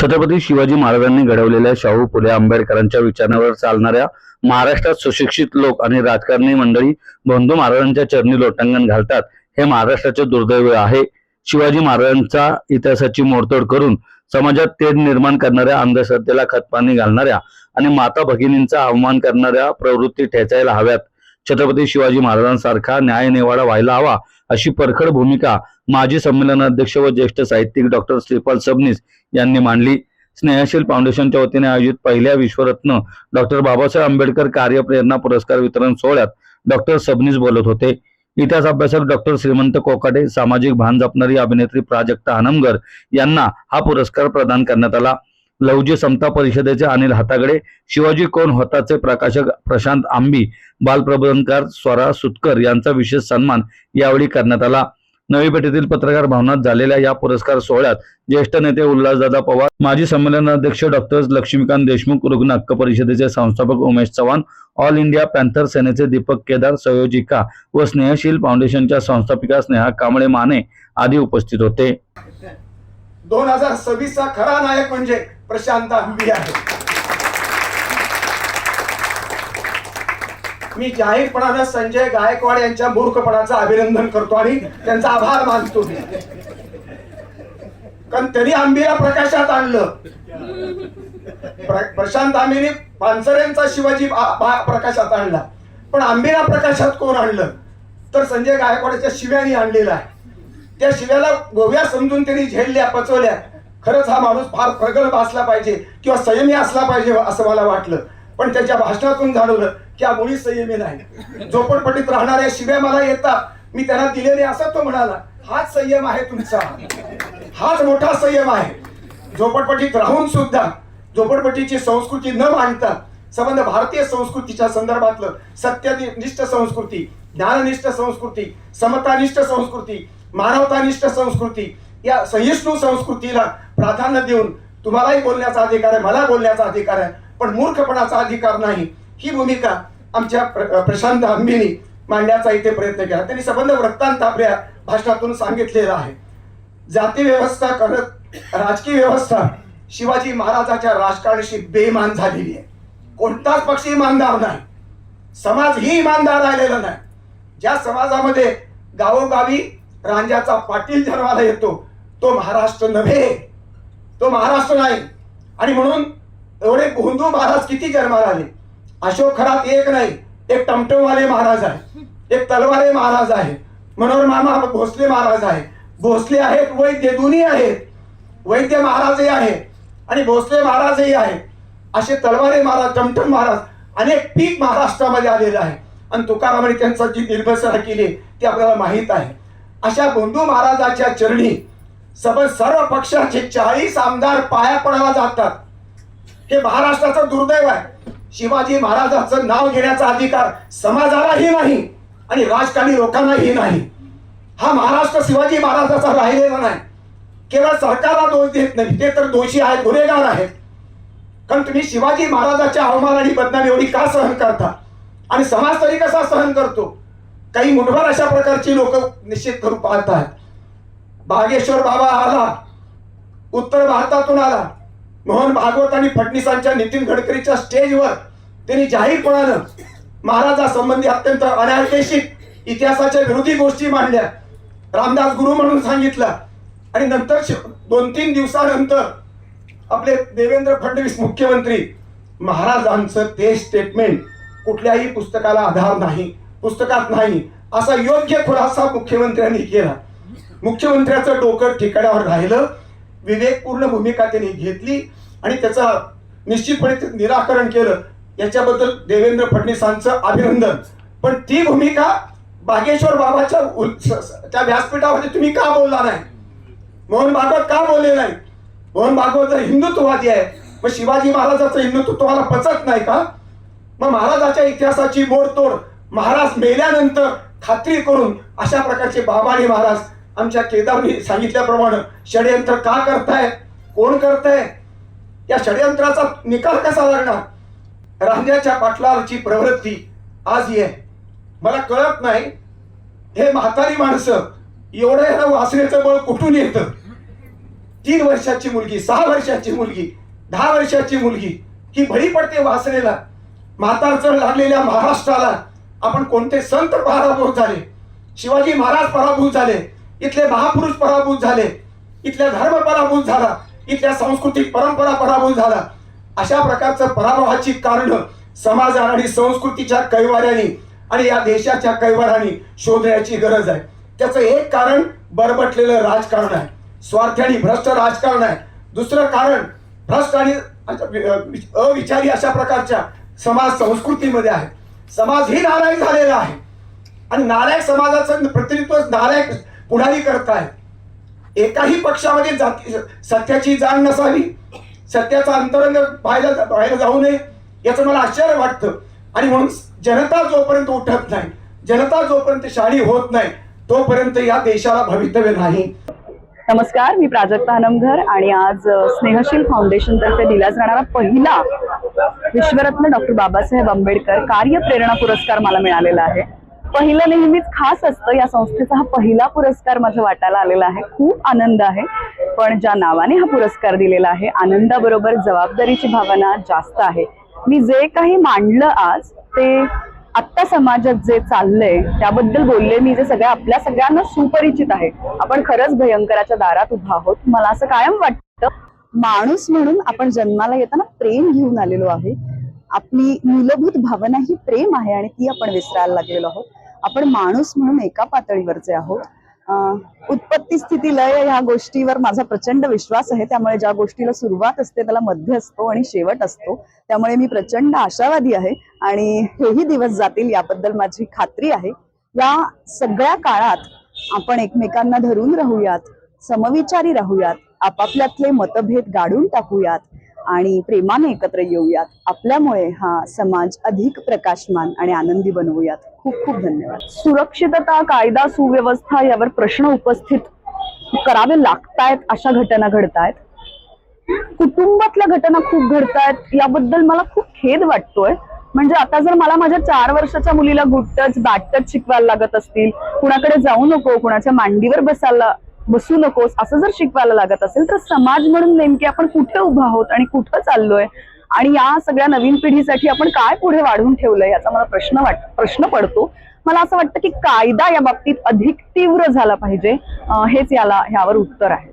छत्रपती शिवाजी महाराजांनी घडवलेल्या शाहू फुले आंबेडकरांच्या विचारांवर चालणाऱ्या महाराष्ट्रात सुशिक्षित लोक आणि राजकारणी मंडळी बंधू महाराजांच्या चरणी लोटांगण घालतात, हे महाराष्ट्राचे दुर्दैव आहे. शिवाजी महाराजांचा इतिहासाची मोडतोड करून समाजात तेढ निर्माण करणाऱ्या, अंधश्रद्धेला खतपाणी घालणाऱ्या आणि माता भगिनींचा अवमान करणाऱ्या प्रवृत्ती ठेचायला हव्यात. छत्रपती शिवाजी महाराजांसारखा न्यायनिवाडा व्हायला हवा, अशी परखड भूमिका माजी संमेलनाध्यक्ष व ज्येष्ठ साहित्यिक डॉक्टर श्रीपाल सबनीस यांनी मांडली. स्नेहशील फाउंडेशनच्या वतीने आयोजित पहिल्या विश्वरत्न डॉक्टर बाबासाहेब आंबेडकर कार्य प्रेरणा पुरस्कार वितरण सोहळ्यात डॉक्टर सबनीस बोलत होते. इतिहास अभ्यासक डॉक्टर श्रीमंत कोकाटे, सामाजिक भान जपणारी अभिनेत्री प्राजक्ता हनमगर यांना हा पुरस्कार प्रदान करण्यात आला. लहुजी समता परिषदेचे अनिल हातागडे, शिवाजी कोण होताचे प्रकाशक प्रशांत आंबी, बालप्रबोधनकार स्वरा सुतकर यांचा विशेष सन्मान यावेळी करण्यात आला. नवी पेठेतील पत्रकार भवनात झालेल्या या पुरस्कार सोहळ्यात ज्येष्ठ नेते उल्हासदादा पवार, माजी संमेलनाध्यक्ष डॉक्टर लक्ष्मीकांत देशमुख, रुग्ण हक्क परिषदेचे संस्थापक Umesh Chavan, all India panther सेनेचे दीपक केदार, संयोजिका व स्नेहशील फाउंडेशनच्या संस्थापिका स्नेहा कांबळे माने आदी उपस्थित होते. 2026 चा खरा नायक म्हणजे प्रशांत आंबी आहे. मी जाहीरपणाने संजय गायकवाड यांच्या मूर्खपणाचं अभिनंदन करतो आणि त्यांचा आभार मानतो. कारण त्यांनी आंबीला प्रकाशात आणलं. प्रशांत आंबीने पानसरेंचा शिवाजी प्रकाशात आणला, पण आंबीला प्रकाशात कोण आणलं तर संजय गायकवाडच्या शिव्यानी आणलेला आहे. त्या शिव्याला गोव्या समजून त्यांनी झेलल्या, पचवल्या. खरंच हा माणूस फार प्रगल्भ असला पाहिजे किंवा संयमी असला पाहिजे असं मला वाटलं, पण त्याच्या भाषणातून जाणवलं की हा मुळी संयमी नाही. झोपडपट्टीत राहणाऱ्या शिव्या मला येतात, मी त्यांना दिलेले असं तो म्हणाला. हाच संयम आहे तुमचा, हाच मोठा संयम आहे. झोपडपट्टीत राहून सुद्धा झोपडपट्टीची संस्कृती न मांडता संबंध भारतीय संस्कृतीच्या संदर्भातलं सत्यनिष्ठ संस्कृती, ज्ञाननिष्ठ संस्कृती, समतानिष्ठ संस्कृती, मानवतानिष्ठ संस्कृती, या सहिष्णू संस्कृतीला प्राधान्य देऊन तुम्हालाही बोलण्याचा अधिकार आहे, मला बोलण्याचा अधिकार आहे, पण मूर्खपणाचा अधिकार नाही. ही भूमिका आमच्या प्रशांत आंबीनी मांडण्याचा इथे प्रयत्न केला. त्यांनी संबंध वृत्तांत आपल्या भाषणातून सांगितलेला आहे. जाती व्यवस्था करत राजकीय व्यवस्था शिवाजी महाराजांच्या राजकारणाशी बेईमान झालेली आहे. कोणताच पक्ष इमानदार नाही, समाज ही इमानदार राहिलेला नाही. ज्या समाजामध्ये गावोगावी रांजाचा पाटील जन्माला येतो तो महाराष्ट्र नव्हे, तो महाराष्ट्र नाही. आणि म्हणून एवढे हिंदू महाराज किती जन्माला आले. अशोक खरात एक नाही, एक टमटमवाले महाराज आहे, एक तलवारे महाराज आहे, मनोहर मामा भोसले महाराज आहे. भोसले आहेत, वैद्य दोन्ही आहेत, वैद्य महाराजही आहे आणि भोसले महाराजही आहे. असे तलवारे महाराज, टमटम महाराज, अनेक पीक महाराष्ट्रामध्ये आलेलं आहे. आणि तुकारामाने त्यांचा जी निर्भसना केली ती आपल्याला माहीत आहे. अशा बंधू महाराजाच्या चरणी सर्व पक्षाचे 40 आमदार पाया पडायला जातात. हे महाराष्ट्राचं दुर्दैव आहे. शिवाजी महाराजांचं नाव घेण्याचा अधिकार समाजालाही नाही आणि राजकारणी लोकांनाही नाही. हा महाराष्ट्र शिवाजी महाराजांचा राहिलेला नाही. केवळ सरकारला दोष देत नाही, ते तर दोषी आहेत, गुन्हेगार आहेत. कारण तुम्ही शिवाजी महाराजांच्या अवमान आणि बदनामी एवढी का सहन करता आणि समाज तरी कसा सहन करतो. काही मुठभर अशा प्रकारची लोक निश्चित करून पाहतात. बागेश्वर बाबा आला, उत्तर भारतातून आला. मोहन भागवत आणि फडणवीसांच्या, नितीन गडकरीच्या स्टेजवर त्यांनी जाहीरपणानं महाराजासंबंधी अत्यंत अनैतिक इतिहासाच्या विरोधी गोष्टी मांडल्या. रामदास गुरु म्हणून सांगितलं. आणि नंतर 2-3 दिवसानंतर आपले देवेंद्र फडणवीस मुख्यमंत्री, महाराजांचं ते स्टेटमेंट कुठल्याही पुस्तकाला आधार नाही, पुस्तकात नाही, असा योग्य खुलासा मुख्यमंत्र्यांनी केला. मुख्यमंत्र्याचं डोकं ठिकाणावर राहिलं, विवेकपूर्ण भूमिका त्यांनी घेतली आणि त्याचं निश्चितपणे निराकरण केलं. याच्याबद्दल देवेंद्र फडणवीसांचं अभिनंदन. पण ती भूमिका बागेश्वर बाबाच्या त्या व्यासपीठामध्ये तुम्ही का बोलला नाही? मोहन भागवत का बोलले नाही? मोहन भागवत जर हिंदुत्ववादी आहे, मग शिवाजी महाराजांचं हिंदुत्व तुम्हाला पचत नाही का? मग महाराजाच्या इतिहासाची मोडतोड महाराज मेल्यानंतर खात्री करून अशा प्रकारचे बाबा आणि महाराज आमच्या केदारने सांगितल्याप्रमाणे षडयंत्र का करताय, कोण करताय, या षडयंत्राचा निकाल कसा लागणार? रांजाच्या पाटलाची प्रवृत्ती आज आहे. मला कळत नाही हे म्हातारी माणसं एवढं वासनेचं बळ कुठून येतं. 3 वर्षाची मुलगी, 6 वर्षाची मुलगी, 10 वर्षाची मुलगी ही बळी पडते वासनेला. म्हातारचण लागलेल्या महाराष्ट्राला आपण कोणते संत पराभूत झाले, शिवाजी महाराज पराभूत झाले, इथले महापुरुष पराभूत झाले, इथल्या धर्म पराभूत झाला, इथल्या सांस्कृतिक परंपरा पराभूत झाला. अशा प्रकारचं पराभवाची कारण समाज आणि संस्कृतीच्या कैवाऱ्यांनी आणि या देशाच्या कैवारांनी शोधण्याची गरज आहे. त्याचं एक कारण बरबटलेलं राजकारण आहे, स्वार्थी आणि भ्रष्ट राजकारण आहे. दुसरं कारण भ्रष्ट आणि अविचारी अशा प्रकारच्या समाज संस्कृतीमध्ये आहे. समाज ही नालायक झालेला आहे आणि नालायक समाजाचं प्रतिनिधित्व नालायक पुढारी करत आहे. एकाही पक्षामध्ये सत्याची जाण नसावी, सत्याचा अंतरंग बाहेर जाऊ नये याचं मला आश्चर्य वाटतं. आणि म्हणून जनता जोपर्यंत उठत नाही, जनता जोपर्यंत शाळी होत नाही, तोपर्यंत या देशाला भवितव्य नाही. नमस्कार, मी प्राजक्ता हनमधर आणि आज स्नेहशील फाउंडेशन तर्फे दिला जाणारा पहिला विश्वरत्न डॉक्टर बाबासाहेब आंबेडकर कार्य प्रेरणा पुरस्कार मला मिळालेला आहे. पहिलं नेहमीच खास असतं, या संस्थेचा हा पहिला पुरस्कार माझ्या वाटायला आलेला आहे. खूप आनंद आहे, पण ज्या नावाने हा पुरस्कार दिलेला आहे आनंदाबरोबर जबाबदारीची भावना जास्त आहे. मी जे काही मांडलं आज ते आत्ता समाजात जे चाललंय त्याबद्दल बोलले मी, जे आपल्या सगळ्यांना सुपरिचित आहे. आपण खरंच भयंकराच्या दारात उभा आहोत. मला असं कायम वाटतं, माणूस म्हणून आपण जन्माला येताना प्रेम घेऊन आलेलो आहे. आपली मूलभूत भावना ही प्रेम आहे आणि ती आपण विसरायला लागलेलो आहोत. आपण माणूस म्हणून एका पातळीवरचे आहोत. उत्पत्ती स्थिती लय ह्या गोष्टीवर माझा प्रचंड विश्वास आहे. त्यामुळे ज्या गोष्टीला सुरुवात असते त्याला मध्य असतो आणि शेवट असतो. त्यामुळे मी प्रचंड आशावादी आहे आणि हेही दिवस जातील याबद्दल माझी खात्री आहे. या सगळ्या काळात आपण एकमेकांना धरून राहूयात, समविचारी राहूयात, आपापल्यातले मतभेद गाडून टाकूयात आणि प्रेमाने एकत्र येऊयात. आपल्यामुळे हा समाज अधिक प्रकाशमान आणि आनंदी बनवूयात. खूप खूप धन्यवाद. सुरक्षितता, कायदा, सुव्यवस्था यावर प्रश्न उपस्थित करावे लागतायत. अशा घटना घडतायत, कुटुंबातल्या घटना खूप घडतायत. याबद्दल मला खूप खेद वाटतोय. म्हणजे आता जर मला माझ्या 4 वर्षाच्या मुलीला गुड टच, बॅड टच शिकवायला लागत असतील, कुणाकडे जाऊ नको, कुणाच्या मांडीवर बसू नकोस असं जर शिकवायला लागत असेल, तर समाज म्हणून नेमके आपण कुठे उभा आहोत आणि कुठं चाललोय आणि या सगळ्या नवीन पिढीसाठी आपण काय पुढे वाढवून ठेवलंय याचा मला प्रश्न पडतो. मला असं वाटतं की कायदा या बाबतीत अधिक तीव्र झाला पाहिजे, हेच यावर उत्तर आहे.